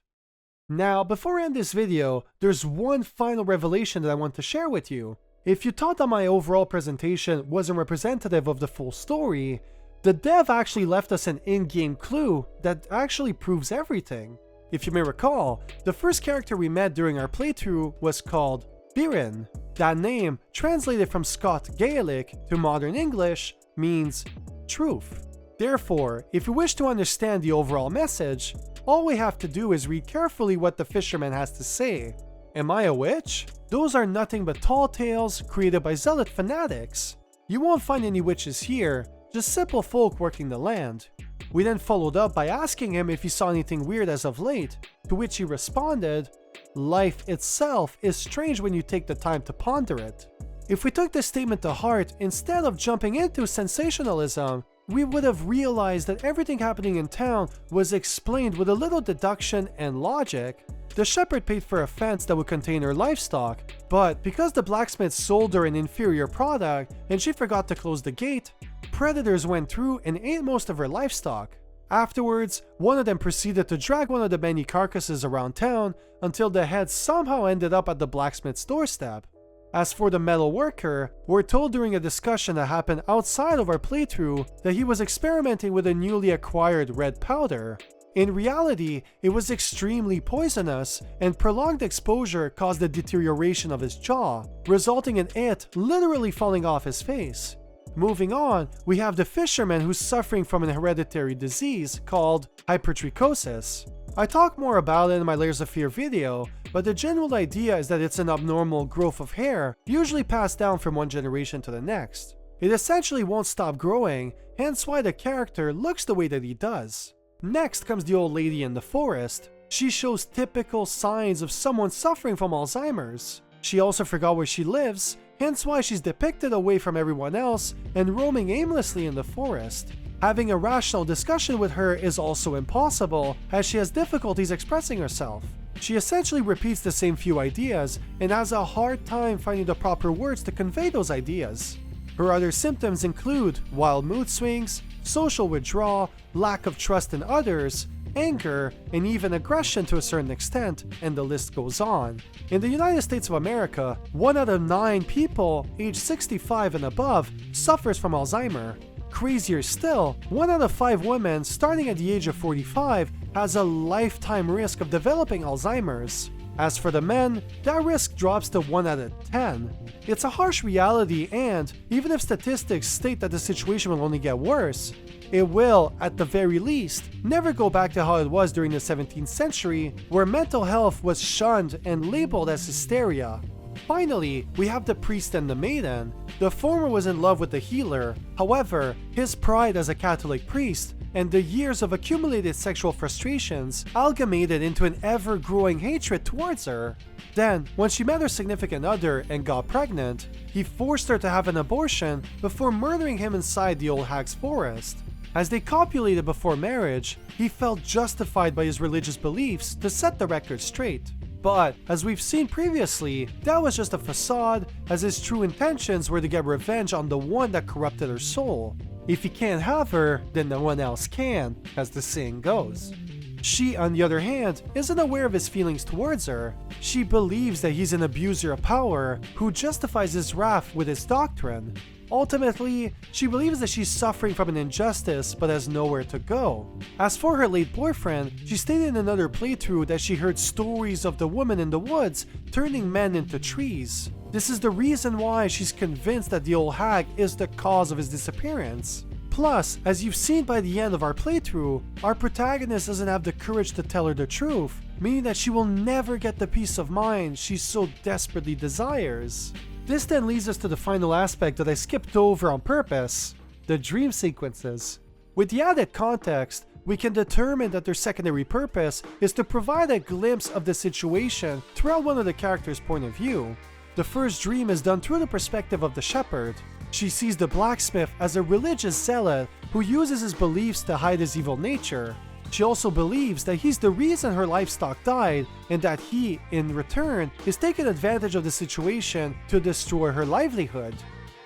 Now, before I end this video, there's one final revelation that I want to share with you. If you thought that my overall presentation wasn't representative of the full story, the dev actually left us an in-game clue that actually proves everything. If you may recall, the first character we met during our playthrough was called Birin. That name, translated from Scot Gaelic to modern English, means truth. Therefore, if you wish to understand the overall message, all we have to do is read carefully what the fisherman has to say. Am I a witch? Those are nothing but tall tales created by zealot fanatics. You won't find any witches here, just simple folk working the land. We then followed up by asking him if he saw anything weird as of late, to which he responded, "Life itself is strange when you take the time to ponder it." If we took this statement to heart, instead of jumping into sensationalism, we would have realized that everything happening in town was explained with a little deduction and logic. The shepherd paid for a fence that would contain her livestock, but because the blacksmith sold her an inferior product and she forgot to close the gate, predators went through and ate most of her livestock. Afterwards, one of them proceeded to drag one of the many carcasses around town until the head somehow ended up at the blacksmith's doorstep. As for the metal worker, we're told during a discussion that happened outside of our playthrough that he was experimenting with a newly acquired red powder. In reality, it was extremely poisonous, and prolonged exposure caused the deterioration of his jaw, resulting in it literally falling off his face. Moving on, we have the fisherman who's suffering from an hereditary disease called hypertrichosis. I talk more about it in my Layers of Fear video, but the general idea is that it's an abnormal growth of hair, usually passed down from one generation to the next. It essentially won't stop growing, hence why the character looks the way that he does. Next comes the old lady in the forest. She shows typical signs of someone suffering from Alzheimer's. She also forgot where she lives, hence why she's depicted away from everyone else and roaming aimlessly in the forest. Having a rational discussion with her is also impossible, as she has difficulties expressing herself. She essentially repeats the same few ideas and has a hard time finding the proper words to convey those ideas. Her other symptoms include wild mood swings, social withdrawal, lack of trust in others, anger, and even aggression to a certain extent, and the list goes on. In the United States of America, 1 out of 9 people aged 65 and above suffers from Alzheimer's. Crazier still, 1 out of 5 women starting at the age of 45 has a lifetime risk of developing Alzheimer's. As for the men, that risk drops to 1 out of 10. It's a harsh reality, and even if statistics state that the situation will only get worse, it will, at the very least, never go back to how it was during the 17th century, where mental health was shunned and labeled as hysteria. Finally, we have the priest and the maiden. The former was in love with the healer. However, his pride as a Catholic priest and the years of accumulated sexual frustrations amalgamated into an ever-growing hatred towards her. Then, when she met her significant other and got pregnant, he forced her to have an abortion before murdering him inside the old hag's forest. As they copulated before marriage, he felt justified by his religious beliefs to set the record straight. But, as we've seen previously, that was just a facade, as his true intentions were to get revenge on the one that corrupted her soul. If he can't have her, then no one else can, as the saying goes. She, on the other hand, isn't aware of his feelings towards her. She believes that he's an abuser of power who justifies his wrath with his doctrine. Ultimately, she believes that she's suffering from an injustice but has nowhere to go. As for her late boyfriend, she stated in another playthrough that she heard stories of the woman in the woods turning men into trees. This is the reason why she's convinced that the old hag is the cause of his disappearance. Plus, as you've seen by the end of our playthrough, our protagonist doesn't have the courage to tell her the truth, meaning that she will never get the peace of mind she so desperately desires. This then leads us to the final aspect that I skipped over on purpose, the dream sequences. With the added context, we can determine that their secondary purpose is to provide a glimpse of the situation throughout one of the characters' point of view. The first dream is done through the perspective of the shepherd. She sees the blacksmith as a religious zealot who uses his beliefs to hide his evil nature. She also believes that he's the reason her livestock died and that he, in return, is taking advantage of the situation to destroy her livelihood.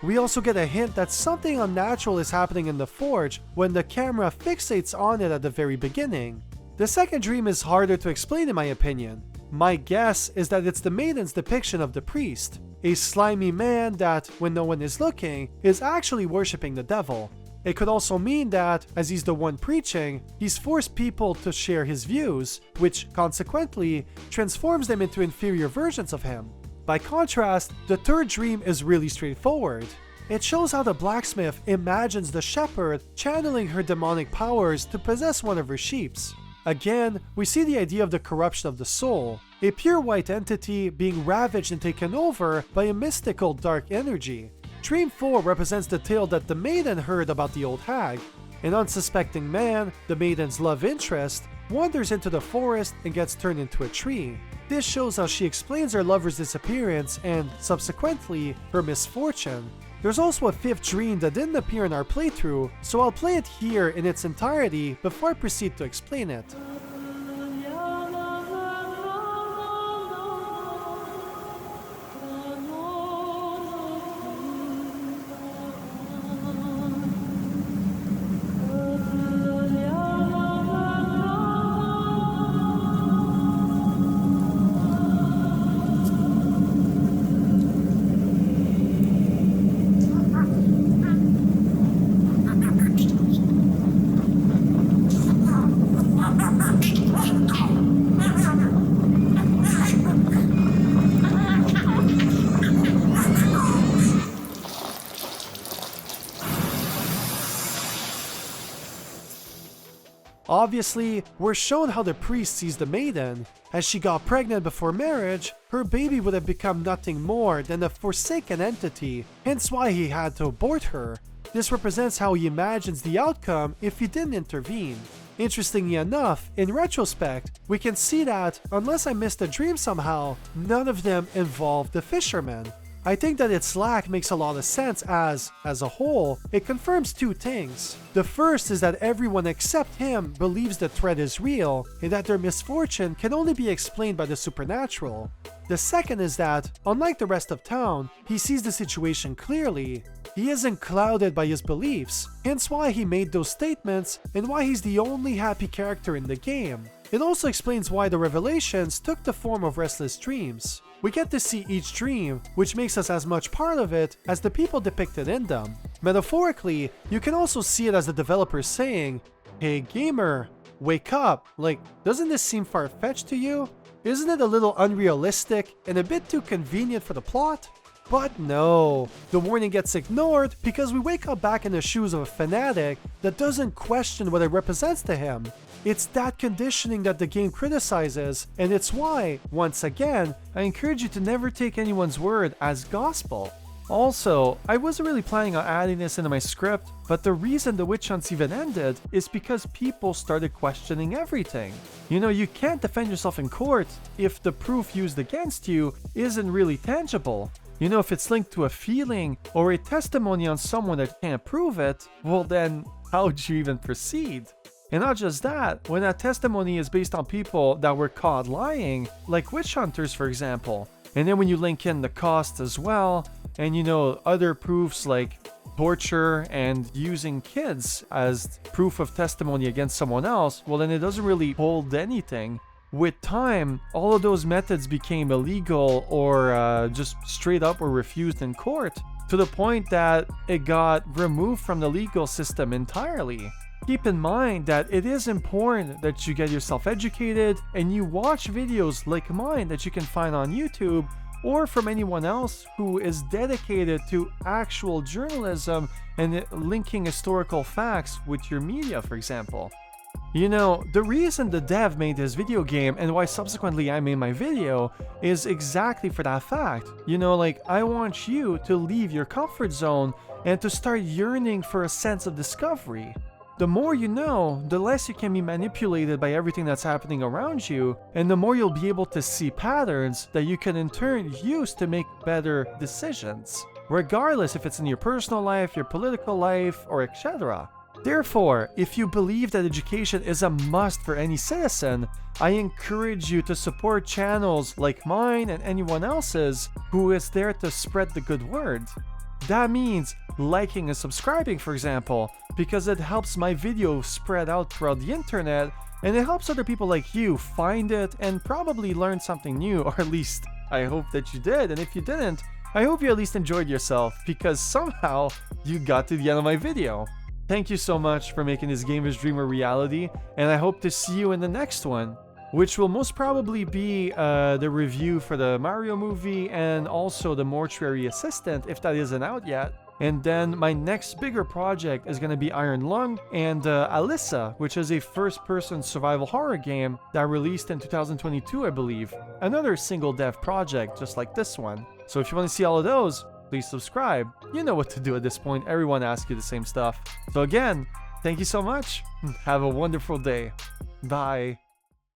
We also get a hint that something unnatural is happening in the forge when the camera fixates on it at the very beginning. The second dream is harder to explain in my opinion. My guess is that it's the maiden's depiction of the priest, a slimy man that, when no one is looking, is actually worshipping the devil. It could also mean that, as he's the one preaching, he's forced people to share his views, which consequently transforms them into inferior versions of him. By contrast, the third dream is really straightforward. It shows how the blacksmith imagines the shepherd channeling her demonic powers to possess one of her sheeps. Again, we see the idea of the corruption of the soul, a pure white entity being ravaged and taken over by a mystical dark energy. Dream 4 represents the tale that the maiden heard about the old hag. An unsuspecting man, the maiden's love interest, wanders into the forest and gets turned into a tree. This shows how she explains her lover's disappearance and, subsequently, her misfortune. There's also a fifth dream that didn't appear in our playthrough, so I'll play it here in its entirety before I proceed to explain it. Obviously, we're shown how the priest sees the maiden. As she got pregnant before marriage, her baby would have become nothing more than a forsaken entity, hence why he had to abort her. This represents how he imagines the outcome if he didn't intervene. Interestingly enough, in retrospect, we can see that, unless I missed a dream somehow, none of them involved the fisherman. I think that its lack makes a lot of sense as a whole, it confirms two things. The first is that everyone except him believes the threat is real, and that their misfortune can only be explained by the supernatural. The second is that, unlike the rest of town, he sees the situation clearly. He isn't clouded by his beliefs, hence why he made those statements and why he's the only happy character in the game. It also explains why the revelations took the form of restless dreams. We get to see each dream, which makes us as much part of it as the people depicted in them. Metaphorically, you can also see it as the developer saying, "Hey gamer, wake up, like, doesn't this seem far-fetched to you? Isn't it a little unrealistic and a bit too convenient for the plot?" But no, the warning gets ignored because we wake up back in the shoes of a fanatic that doesn't question what it represents to him. It's that conditioning that the game criticizes, and it's why, once again, I encourage you to never take anyone's word as gospel. Also, I wasn't really planning on adding this into my script, but the reason the witch hunts even ended is because people started questioning everything. You know, you can't defend yourself in court if the proof used against you isn't really tangible. You know, if it's linked to a feeling or a testimony on someone that can't prove it, well then, how would you even proceed? And not just that, when that testimony is based on people that were caught lying, like witch hunters for example, and then when you link in the cost as well, and you know, other proofs like torture and using kids as proof of testimony against someone else, well then it doesn't really hold anything. With time, all of those methods became illegal or just straight up were refused in court, to the point that it got removed from the legal system entirely. Keep in mind that it is important that you get yourself educated and you watch videos like mine that you can find on YouTube or from anyone else who is dedicated to actual journalism and linking historical facts with your media, for example. You know, the reason the dev made this video game and why subsequently I made my video is exactly for that fact. You know, like, I want you to leave your comfort zone and to start yearning for a sense of discovery. The more you know, the less you can be manipulated by everything that's happening around you, and the more you'll be able to see patterns that you can in turn use to make better decisions, regardless if it's in your personal life, your political life, or etc. Therefore, if you believe that education is a must for any citizen, I encourage you to support channels like mine and anyone else's who is there to spread the good word. That means liking and subscribing, for example, because it helps my video spread out throughout the internet, and it helps other people like you find it and probably learn something new, or at least I hope that you did, and if you didn't, I hope you at least enjoyed yourself, because somehow you got to the end of my video. Thank you so much for making this gamer's dream a reality, and I hope to see you in the next one, which will most probably be the review for the Mario movie and also the Mortuary Assistant, if that isn't out yet. And then my next bigger project is going to be Iron Lung and Alyssa, which is a first-person survival horror game that released in 2022, I believe. Another single dev project, just like this one. So if you want to see all of those, please subscribe. You know what to do at this point. Everyone asks you the same stuff. So again, thank you so much. Have a wonderful day. Bye.